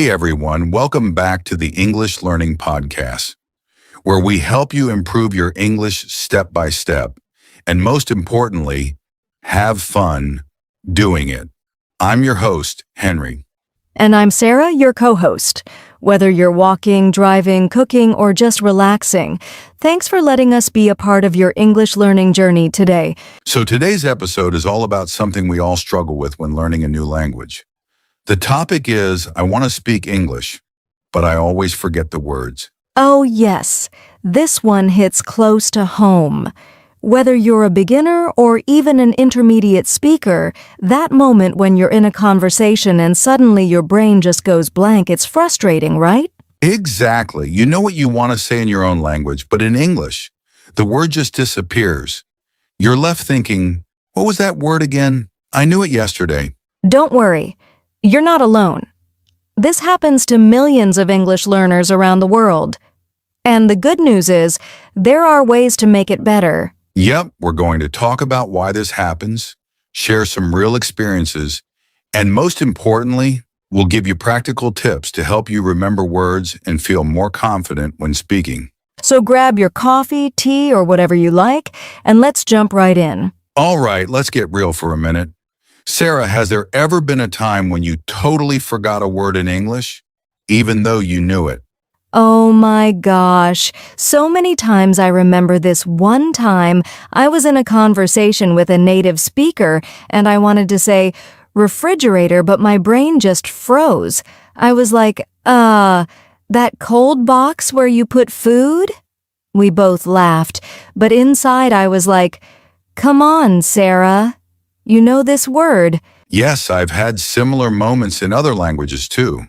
Hey everyone, welcome back to the English Learning Podcast, where we help you improve your English step by step, and most importantly, have fun doing it. I'm your host, Henry. And I'm Sarah, your co-host. Whether you're walking, driving, cooking, or just relaxing, thanks for letting us be a part of your English learning journey today. So today's episode is all about something we all struggle with when learning a new language. The topic is, I want to speak English, but I always forget the words. Oh yes, this one hits close to home. Whether you're a beginner or even an intermediate speaker, that moment when you're in a conversation and suddenly your brain just goes blank, it's frustrating, right? Exactly. You know what you want to say in your own language, but in English, the word just disappears. You're left thinking, what was that word again? I knew it yesterday. Don't worry, you're not alone. This happens to millions of English learners around the world. And the good news is, there are ways to make it better. Yep, we're going to talk about why this happens, share some real experiences, and most importantly, we'll give you practical tips to help you remember words and feel more confident when speaking. So grab your coffee, tea, or whatever you like, and let's jump right in. All right, let's get real for a minute. Sarah, has there ever been a time when you totally forgot a word in English, even though you knew it? Oh my gosh, so many times I remember this one time I was in a conversation with a native speaker and I wanted to say refrigerator, but my brain just froze. I was like, that cold box where you put food? We both laughed, but inside I was like, come on, Sarah. You know this word. Yes, I've had similar moments in other languages too.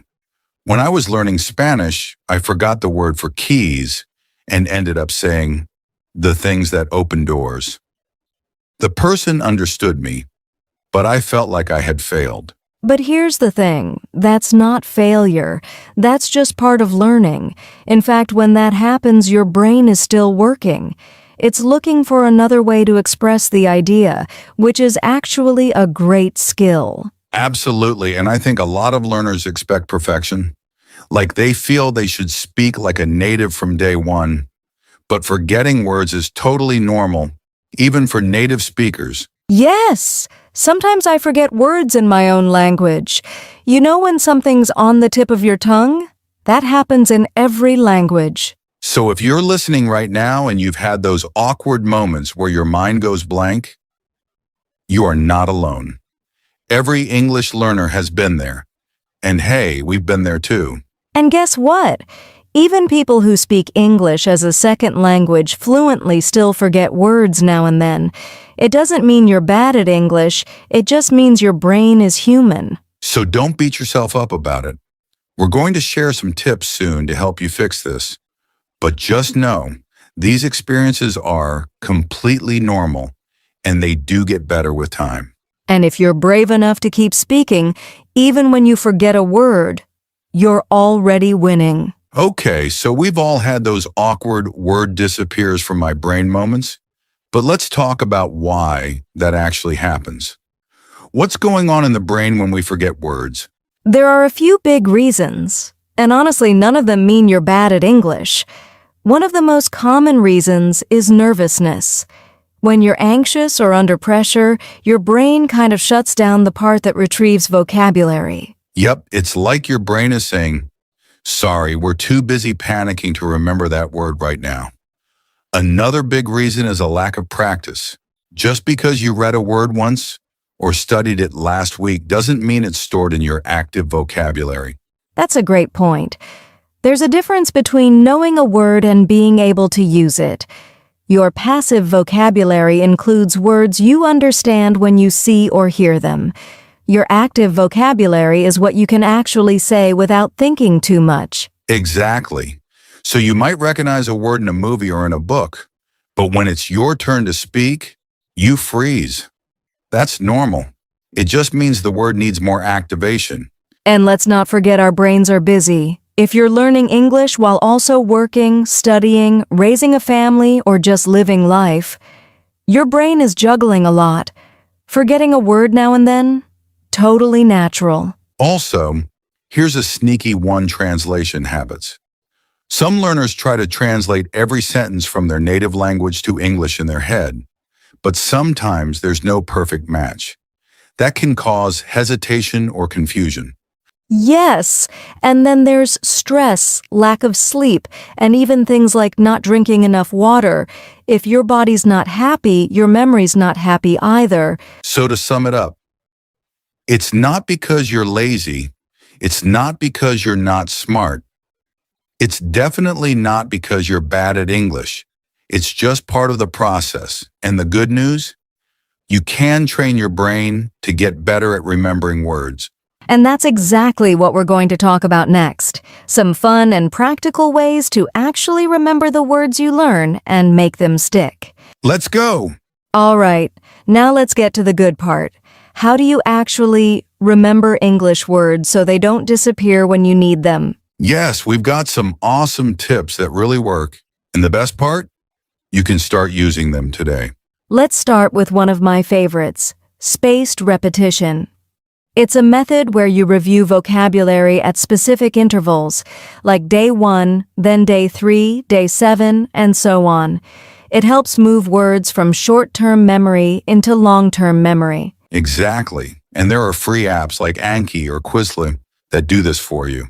When I was learning Spanish, I forgot the word for keys and ended up saying the things that open doors. The person understood me, but I felt like I had failed. But here's the thing, that's not failure. That's just part of learning. In fact, when that happens, your brain is still working. It's looking for another way to express the idea, which is actually a great skill. Absolutely, and I think a lot of learners expect perfection. Like they feel they should speak like a native from day one. But forgetting words is totally normal, even for native speakers. Yes! Sometimes I forget words in my own language. You know when something's on the tip of your tongue? That happens in every language. So if you're listening right now and you've had those awkward moments where your mind goes blank, you are not alone. Every English learner has been there. And hey, we've been there too. And guess what? Even people who speak English as a second language fluently still forget words now and then. It doesn't mean you're bad at English, it just means your brain is human. So don't beat yourself up about it. We're going to share some tips soon to help you fix this. But just know, these experiences are completely normal, and they do get better with time. And if you're brave enough to keep speaking, even when you forget a word, you're already winning. Okay, so we've all had those awkward word disappears from my brain moments, but let's talk about why that actually happens. What's going on in the brain when we forget words? There are a few big reasons, and honestly, none of them mean you're bad at English. One of the most common reasons is nervousness. When you're anxious or under pressure, your brain kind of shuts down the part that retrieves vocabulary. Yep, it's like your brain is saying, sorry, we're too busy panicking to remember that word right now. Another big reason is a lack of practice. Just because you read a word once or studied it last week doesn't mean it's stored in your active vocabulary. That's a great point. There's a difference between knowing a word and being able to use it. Your passive vocabulary includes words you understand when you see or hear them. Your active vocabulary is what you can actually say without thinking too much. Exactly. So you might recognize a word in a movie or in a book, but when it's your turn to speak, you freeze. That's normal. It just means the word needs more activation. And let's not forget our brains are busy. If you're learning English while also working, studying, raising a family, or just living life, your brain is juggling a lot. Forgetting a word now and then? Totally natural. Also, Here's a sneaky one translation habits. Some learners try to translate every sentence from their native language to English in their head, but sometimes there's no perfect match. That can cause hesitation or confusion. Yes, and then there's stress, lack of sleep, and even things like not drinking enough water. If your body's not happy, your memory's not happy either. So to sum it up, it's not because you're lazy, it's not because you're not smart, it's definitely not because you're bad at English. It's just part of the process. And the good news? You can train your brain to get better at remembering words. And that's exactly what we're going to talk about next. Some fun and practical ways to actually remember the words you learn and make them stick. Let's go! All right, now let's get to the good part. How do you actually remember English words so they don't disappear when you need them? Yes, we've got some awesome tips that really work. And the best part? You can start using them today. Let's start with one of my favorites, spaced repetition. It's a method where you review vocabulary at specific intervals, like day 1, then day 3, day 7, and so on. It helps move words from short-term memory into long-term memory. Exactly. And there are free apps like Anki or Quizlet that do this for you.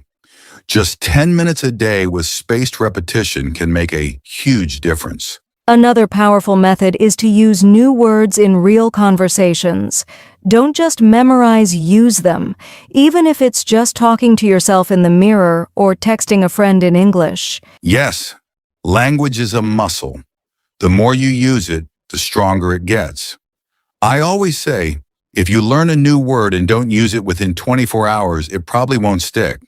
Just 10 minutes a day with spaced repetition can make a huge difference. Another powerful method is to use new words in real conversations. Don't just memorize, use them, even if it's just talking to yourself in the mirror or texting a friend in English. Yes, language is a muscle. The more you use it, the stronger it gets. I always say, if you learn a new word and don't use it within 24 hours, it probably won't stick.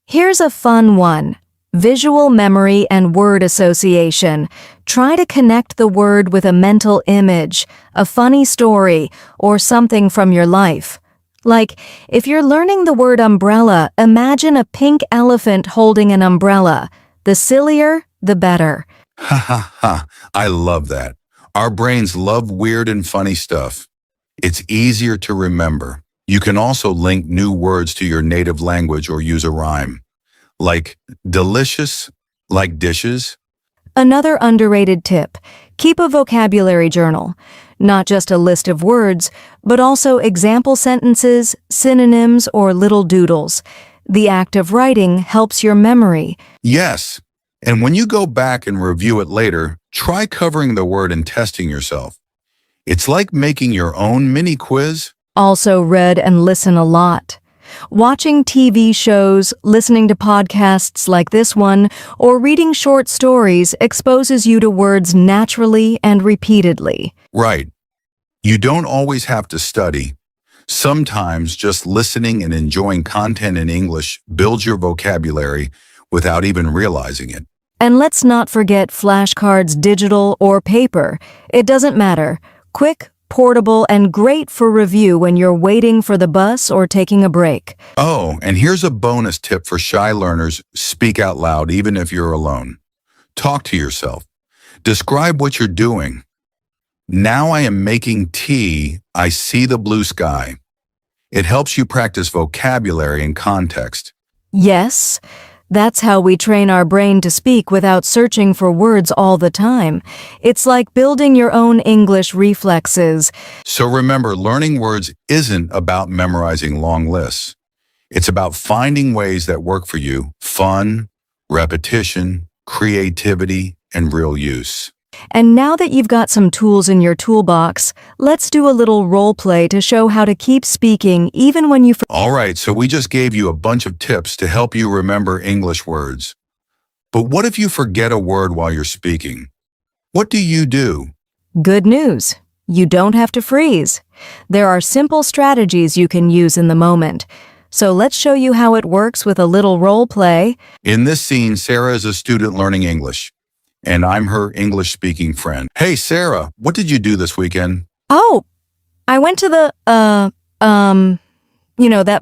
Here's a fun one. Visual memory and word association. Try to connect the word with a mental image, a funny story, or something from your life. Like, if you're learning the word umbrella, imagine a pink elephant holding an umbrella. The sillier, the better. Ha ha ha, I love that. Our brains love weird and funny stuff. It's easier to remember. You can also link new words to your native language or use a rhyme. Like delicious, like dishes. Another underrated tip, keep a vocabulary journal. Not just a list of words, but also example sentences, synonyms, or little doodles. The act of writing helps your memory. Yes, and when you go back and review it later, try covering the word and testing yourself. It's like making your own mini quiz. Also read and listen a lot. Watching TV shows, listening to podcasts like this one, or reading short stories exposes you to words naturally and repeatedly. Right. You don't always have to study. Sometimes just listening and enjoying content in English builds your vocabulary without even realizing it. And let's not forget flashcards, digital or paper. It doesn't matter. Quick, portable, and great for review when you're waiting for the bus or taking a break. Oh, and here's a bonus tip for shy learners. Speak out loud even if you're alone. Talk to yourself. Describe what you're doing. Now I am making tea. I see the blue sky. It helps you practice vocabulary and context. Yes, that's how we train our brain to speak without searching for words all the time. It's like building your own English reflexes. So remember, learning words isn't about memorizing long lists. It's about finding ways that work for you. Fun, repetition, creativity, and real use. And now that you've got some tools in your toolbox, let's do a little role play to show how to keep speaking even when you All right, so we just gave you a bunch of tips to help you remember English words. But what if you forget a word while you're speaking? What do you do? Good news. You don't have to freeze. There are simple strategies you can use in the moment. So let's show you how it works with a little role play. In this scene, Sarah is a student learning English, and I'm her English-speaking friend. Hey, Sarah, what did you do this weekend? Oh, I went to that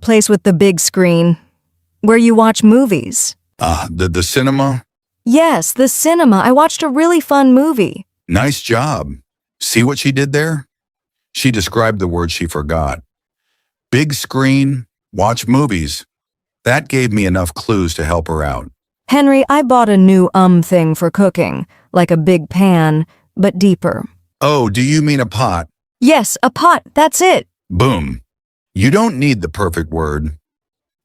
place with the big screen where you watch movies. The cinema? Yes, the cinema. I watched a really fun movie. Nice job. See what she did there? She described the word she forgot. Big screen, watch movies. That gave me enough clues to help her out. Henry, I bought a new thing for cooking, like a big pan, but deeper. Oh, do you mean a pot? Yes, a pot, that's it. Boom. You don't need the perfect word.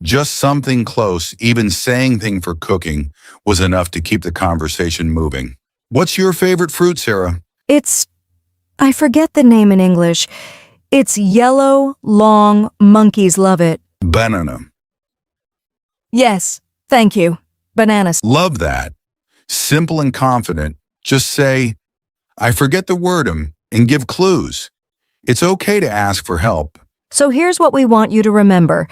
Just something close, even saying thing for cooking, was enough to keep the conversation moving. What's your favorite fruit, Sarah? I forget the name in English. It's yellow, long, monkeys love it. Banana. Yes, thank you. Bananas. Love that. Simple and confident. Just say, I forget the word and give clues. It's okay to ask for help. So here's what we want you to remember.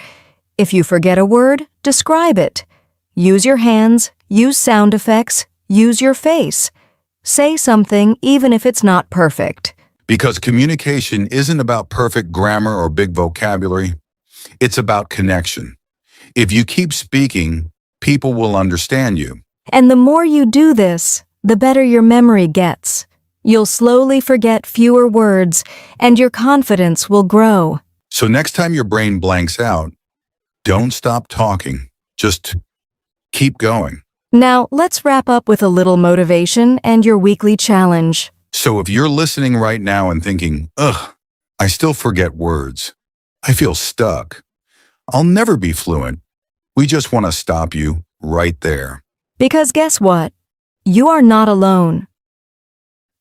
If you forget a word, describe it. Use your hands, use sound effects, use your face. Say something even if it's not perfect. Because communication isn't about perfect grammar or big vocabulary. It's about connection. If you keep speaking, people will understand you. And the more you do this, the better your memory gets. You'll slowly forget fewer words, and your confidence will grow. So next time your brain blanks out, don't stop talking. Just keep going. Now, let's wrap up with a little motivation and your weekly challenge. So if you're listening right now and thinking, ugh, I still forget words. I feel stuck. I'll never be fluent. We just want to stop you right there. Because guess what? You are not alone.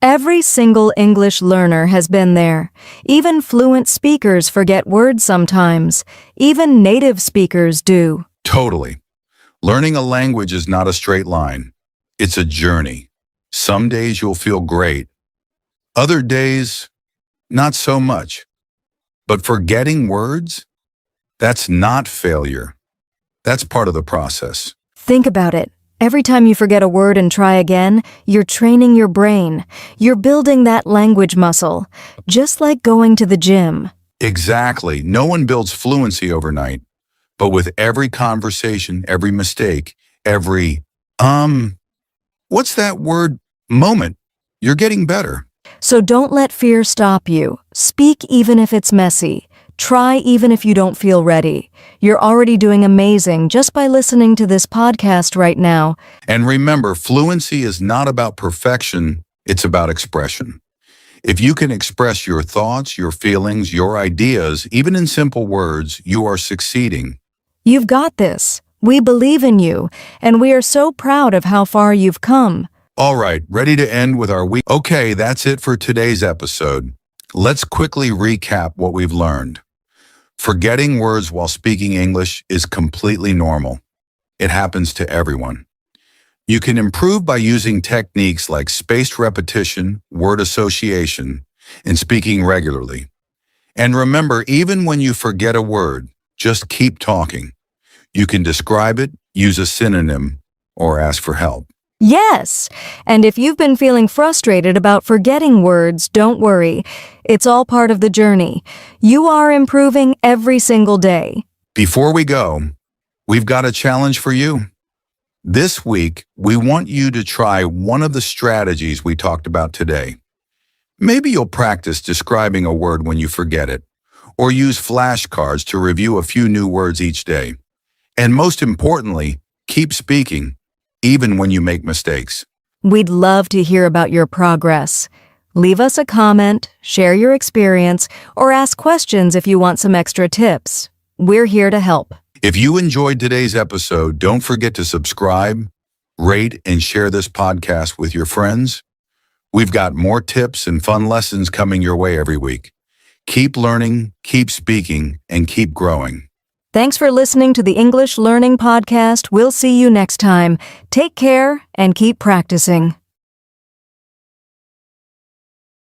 Every single English learner has been there. Even fluent speakers forget words sometimes. Even native speakers do. Totally. Learning a language is not a straight line. It's a journey. Some days you'll feel great. Other days, not so much. But forgetting words? That's not failure. That's part of the process. Think about it. Every time you forget a word and try again, you're training your brain. You're building that language muscle, just like going to the gym. Exactly. No one builds fluency overnight. But with every conversation, every mistake, every, what's that word, moment, you're getting better. So don't let fear stop you. Speak even if it's messy. Try even if you don't feel ready. You're already doing amazing just by listening to this podcast right now. And remember, fluency is not about perfection, it's about expression. If you can express your thoughts, your feelings, your ideas, even in simple words, you are succeeding. You've got this. We believe in you, and we are so proud of how far you've come. All right, ready to end with our week? Okay, that's it for today's episode. Let's quickly recap what we've learned. Forgetting words while speaking English is completely normal. It happens to everyone. You can improve by using techniques like spaced repetition, word association, and speaking regularly. And remember, even when you forget a word, just keep talking. You can describe it, use a synonym, or ask for help. Yes, and if you've been feeling frustrated about forgetting words, don't worry. It's all part of the journey. You are improving every single day. Before we go, we've got a challenge for you. This week, we want you to try one of the strategies we talked about today. Maybe you'll practice describing a word when you forget it, or use flashcards to review a few new words each day. And most importantly, keep speaking, even when you make mistakes. We'd love to hear about your progress. Leave us a comment, share your experience, or ask questions if you want some extra tips. We're here to help. If you enjoyed today's episode, don't forget to subscribe, rate, and share this podcast with your friends. We've got more tips and fun lessons coming your way every week. Keep learning, keep speaking, and keep growing. Thanks for listening to the English Learning Podcast. We'll see you next time. Take care and keep practicing.